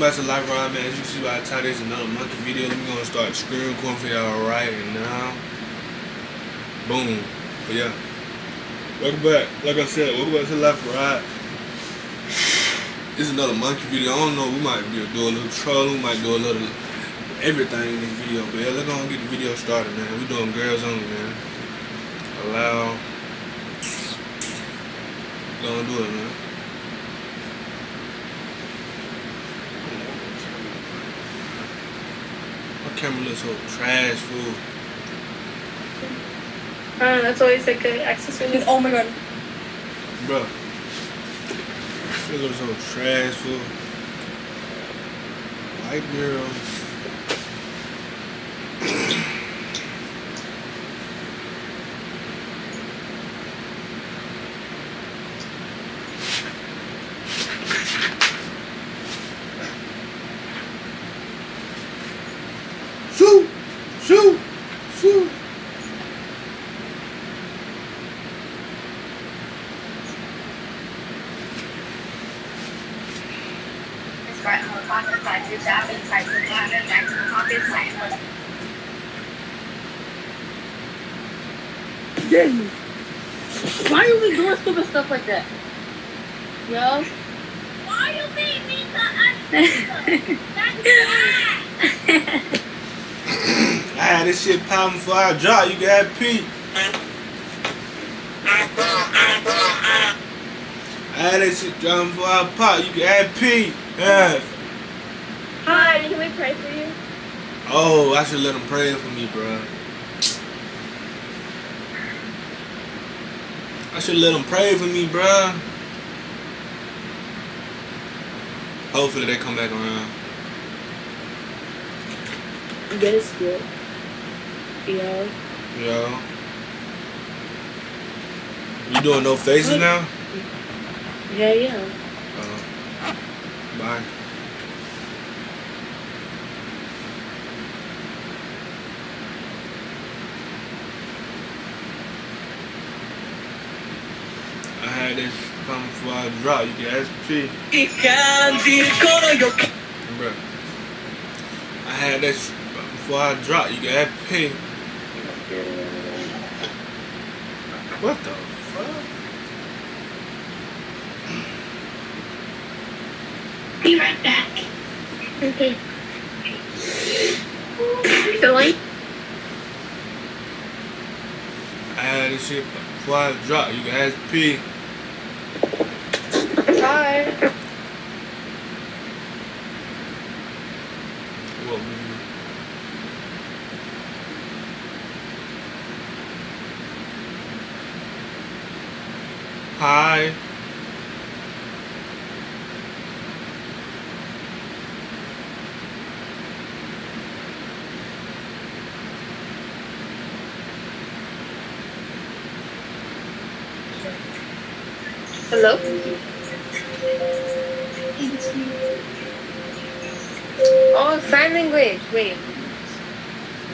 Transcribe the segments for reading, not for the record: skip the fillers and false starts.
Back to Life Ride, man. As you see by the time there's another monkey video, we're gonna start screen recording for y'all right now. Boom. But yeah. Welcome back. Like I said, welcome back to Life Ride. This is another monkey video. I don't know, we might do a little trolling, we might do a little everything in this video, but yeah, let's go and get the video started, man. We doing girls only, man. Allow. Gonna do it, man. My camera looks so trash, fool. That's always like an accessory. Oh my god. Bruh. It looks so trash, fool. White girls. Shoot! Shoot! Shoot! Why are we doing stupid stuff like that? Yo? Why you made me the I had this shit popping before I drop. You can have Pete. I had that shit dropping before I pop. You can have Pete. Yeah. Hi, can we pray for you? Oh, I should let him pray for me, bro. I should let him pray for me, bro. Hopefully they come back around. That's good. Yo. Yo. You doing no faces now? Yeah. Bye. I had this come before I drop. You can ask P. Bruh. I had this before I drop. You can ask P. What the fuck? Be right back. Okay. Filling? I had this shit before I drop. You can ask P. Hi. What, man? Hi. Hello? Oh, sign language. Wait.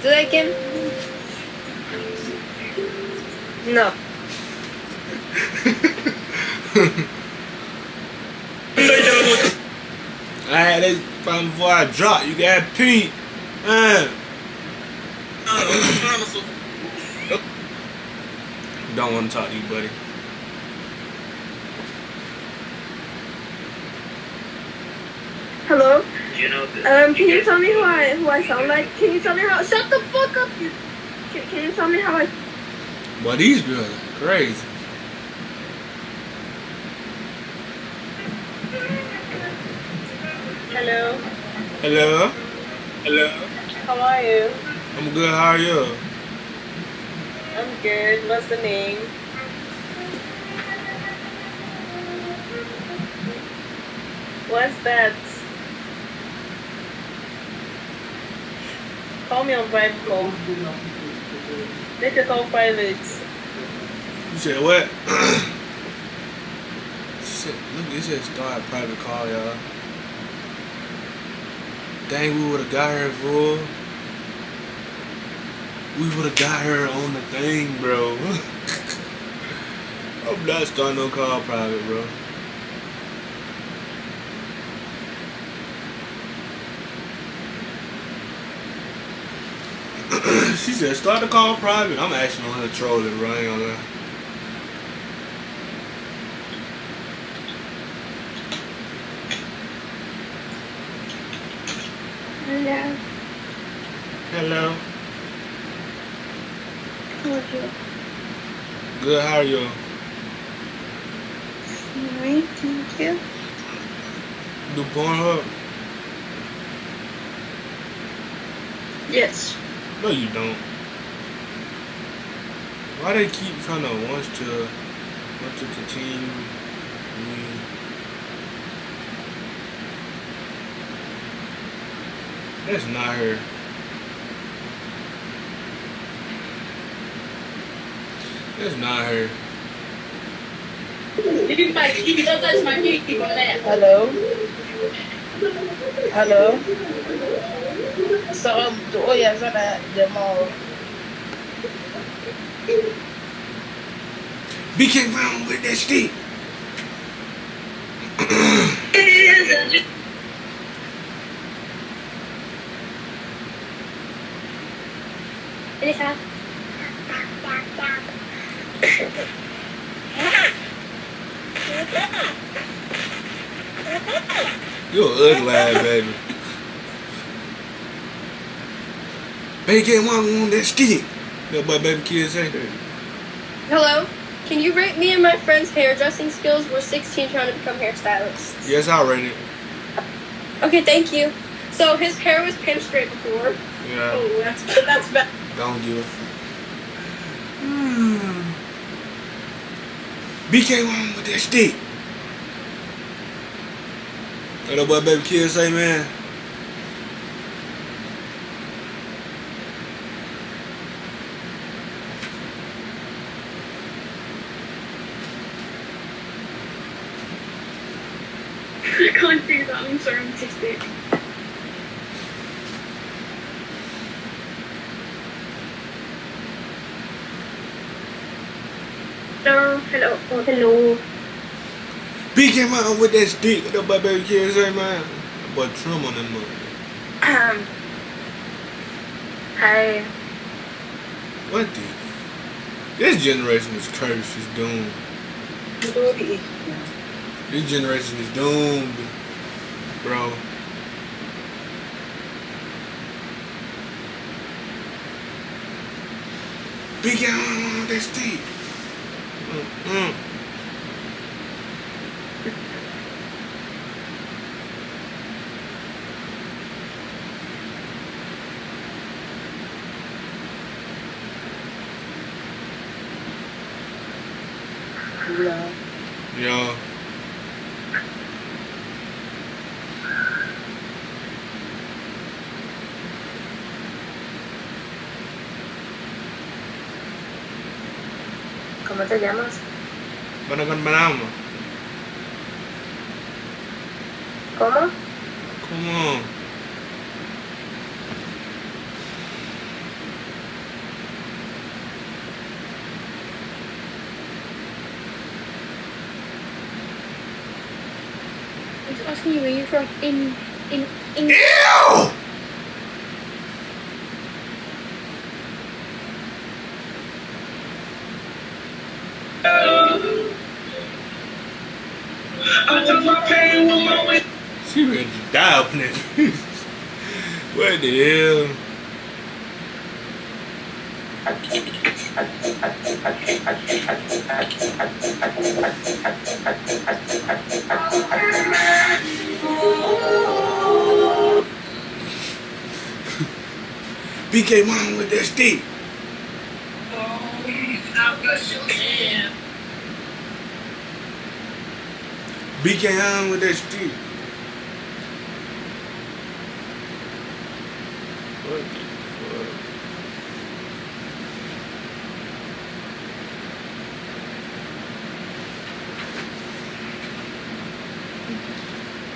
Do that again? No. I had this problem before I drop. You got Pete. Don't want to talk to you, buddy. Hello? Can you tell me who I sound like? Can you tell me how? Shut the fuck up! Can you tell me how I? Boy, these girls are crazy. Hello. Hello. Hello. How are you? I'm good. How are you? I'm good. What's the name? What's that? Call me on private call. Make a call private. You said what? Shit, look, this just started private call, y'all. Dang, we would have got her, fool. We would have got her on the thing, bro. I'm not starting no call private, bro. She said, start the call private. I'm actually on her trolling, bro. I ain't gonna lie. Hello. Hello. How are you? Good, how are you? Alright, thank you. Do Pornhub? Yes. No, you don't. Why they keep trying to want to continue? That's not her. That's not her. Hello? Hello? So, oh yeah, sana demo. BK round with that stick. Elisa. You an ugly ass baby. BK round with that stick. That boy baby kid say. Hello? Can you rate me and my friend's hairdressing skills? We're 16 trying to become hairstylists. Yes, I rate it. Okay, thank you. So his hair was pinned straight before. Yeah. Oh, that's bad. Don't give a fuck. BK round with that stick. What that boy baby kid say, man? I can't do that. I'm sorry, I'm autistic. Hello, hello, oh, hello. BK round with that stick. What that boy baby kid say, man? That boy trim on that mother. Hi. What the? This generation is cursed. It's doomed. This generation is doomed, bro. BK round with that stick. Yo. ¿Cómo te llamas? Bueno, con banana. ¿Cómo? ¿Cómo? I was asking you where you're from. In. Ew! She ready to die up in that. What the hell? BK mom with that stick. BK on with that stick. What the fuck?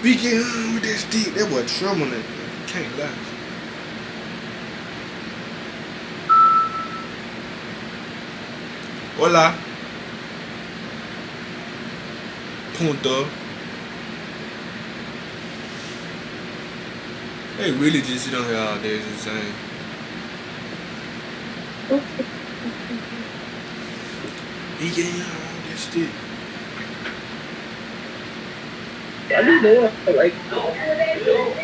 BK on with that stick. That boy trouble that. Can't lie. Hola. Punto. They really just sit on here all day. It's insane. He getting all that shit. What are you doing? Like,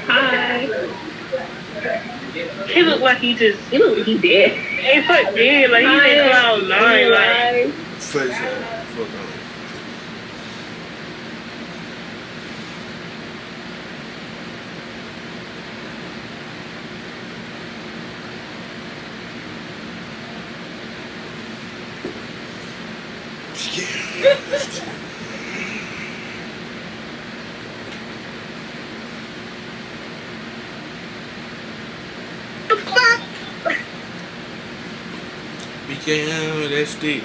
hi. He looked like he dead. He He fuck dead, like he's in cloud nine, like. Face ass. Fuck on. Be careful with that stick.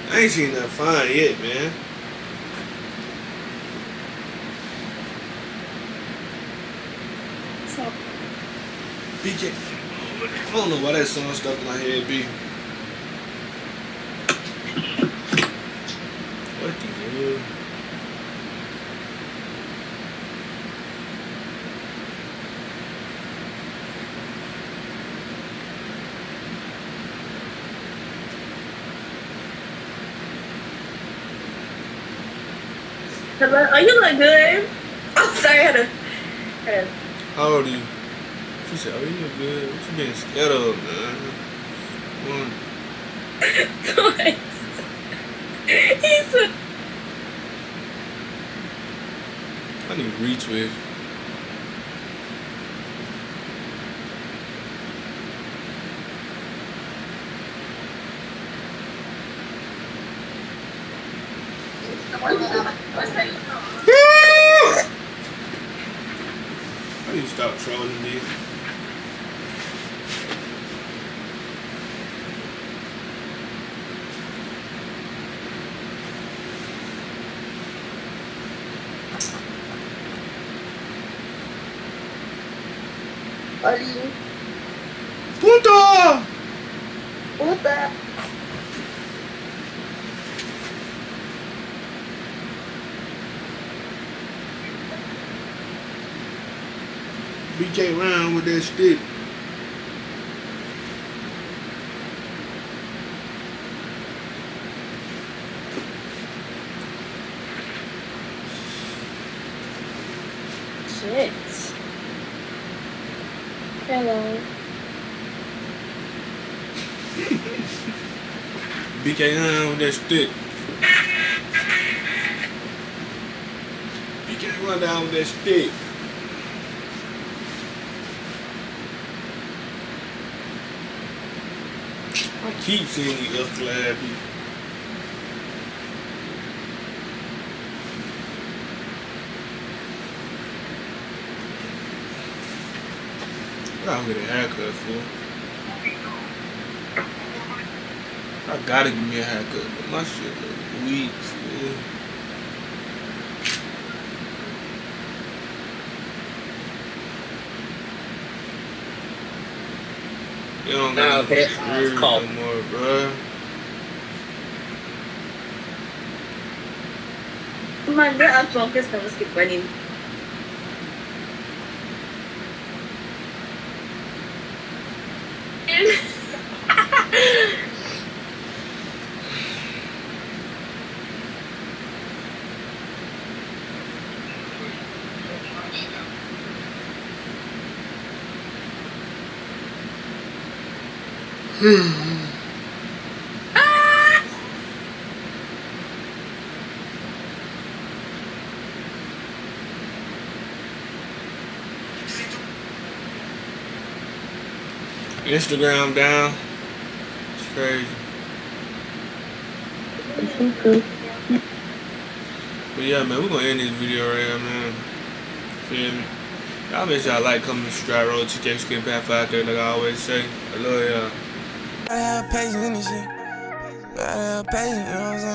I ain't seen that fine yet, man. Be careful. I don't know why that song stuck in my head, B. What the hell? hello? Oh, you look good. Oh, sorry, I had to. How old are you? She said, oh, you look good. What you being scared of, man? One. Twice. He said, I need to retweet. I need to stop trolling me. Ali, Punta! puta. BK round with that stick. Shit. Hello. BK round with that stick. BK run down with that stick. I keep seeing these upslab people. I gotta get a haircut, fool. I gotta give me a haircut, but my shit look weak, fool. You don't got no screws no more, bruh. Manda ang focus na mas kipanin. Instagram down. It's crazy. But yeah, man, we're gonna end this video right here, man. Feel me? Y'all make sure y'all like, comment, subscribe, roll TK Skin Path out there, like I always say. I love y'all. I have patience in this shit. I have patience, you know what I'm saying?